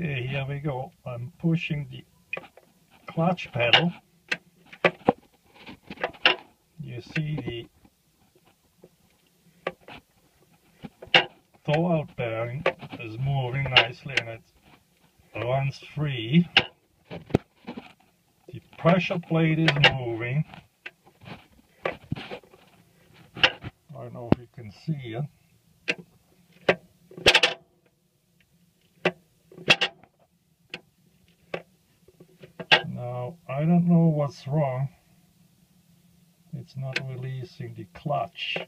Okay, here we go. I'm pushing the clutch pedal. You see the thaw-out bearing is moving nicely and it runs free. The pressure plate is moving. I don't know if you can see it. Now, I don't know what's wrong. It's not releasing the clutch.